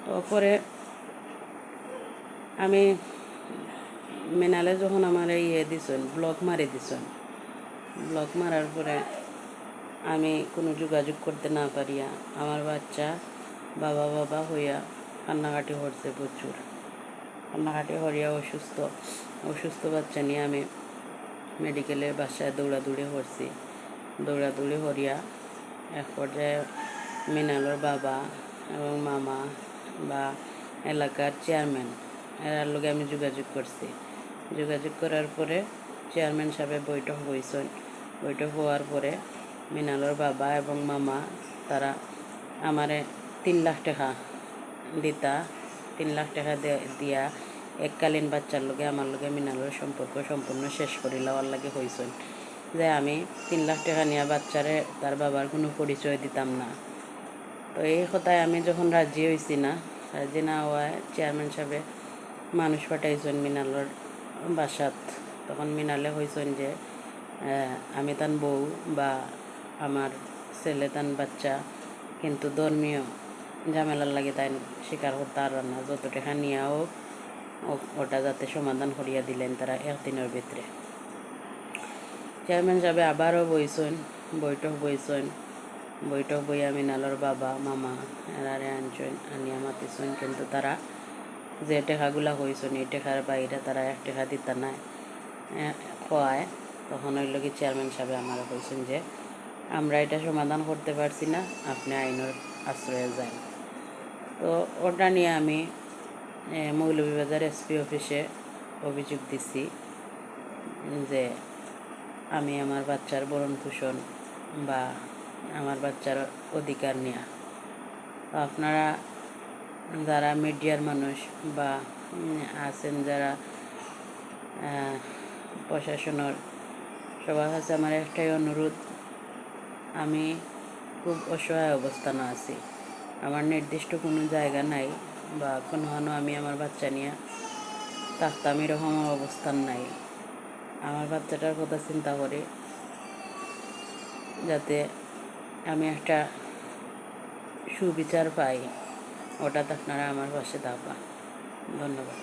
তো পরে আমি মিনালে যখন আমার দিছেন ব্লক মারি দিছেন, ব্লক মারার পরে আমি কোনো যোগাযোগ করতে না পারিয়া আমার বাচ্চা বাবা বাবা হইয়া কান্নাকাটি করছে প্রচুর। কান্নাকাটি করিয়া অসুস্থ বাচ্চা নিয়ে আমি মেডিকেলের বাসায় দৌড়াদৌড়ি করছি। দৌড়াদৌড়ি করিয়া এক পর্যায়ে মিনালোর বাবা এবং মামা বা এলাকার চেয়ারম্যান এরার লগে আমি যোগাযোগ করছি। যোগাযোগ করার পরে চেয়ারম্যান সাহেব বৈঠক হয়েছেন। বৈঠক হওয়ার পরে মিনালোর বাবা এবং মামা তারা আমারে 3 লাখ টাকা দিতা, 3 লাখ টাকা দিয়া এককালীন বাচ্চার লগে আমার লগে মিনালোর সম্পর্ক সম্পূর্ণ শেষ করে লওয়ার লাগে হয়েছেন, যে আমি 3 লাখ টাকা নিয়ে বাচ্চারে তার বাবার কোনো পরিচয় দিতাম না। তো এই কথায় আমি যখন রাজি হয়েছি না, রাজি না হওয়ায় চেয়ারম্যান সাহেবে মানুষ পাঠাইছেন মিনালোর বাসাত। তখন মিনালে হয়েছেন যে আমি তান বউ বা আমার ছেলে তান বাচ্চা কিন্তু ধর্মীয় ঝামেলার লাগে তাই স্বীকার করতে আর না, যত টাকা নিয়েও ওটা যাতে সমাধান করিয়া দিলেন তারা একদিনের ভিতরে। চেয়ারম্যান সাহেব আবারও বৈঠক বইয়া মিনালোর বাবা মামা এরারে আনছেন, আনিয়া মাতিছেন, কিন্তু তারা যে টেকাগুলা হয়েছেন এই টেকার বাইরে তারা 1 টাকা দিতে নাই খোয়ায়। তখন হইল কি চেয়ারম্যান সাহেব আমারা কইছেন যে আমরা এটা সমাধান করতে পারছি না, আপনি আইনের আশ্রয়ে যান। তো ওটা নিয়ে আমি মৌলভীবাজার এসপি অফিসে অভিযোগ দিছি যে আমি আমার বাচ্চার ভরণ পোষণ বা আমার বাচ্চার অধিকার নেওয়া। আপনারা যারা মিডিয়ার মানুষ বা আছেন যারা প্রশাসনের, সবার কাছে আমার একটাই অনুরোধ, আমি খুব অসহায় অবস্থানে আছি, আমার নির্দিষ্ট কোনো জায়গা নাই বা কোনো আমি আমার বাচ্চা নিয়ে থাকতাম এরকম অবস্থান নাই। আমার বাচ্চাটার কথা চিন্তা করে যাতে আমি একটা সুবিচার পাই, ওটাতে আপনারা আমার পাশে থাকবা। ধন্যবাদ।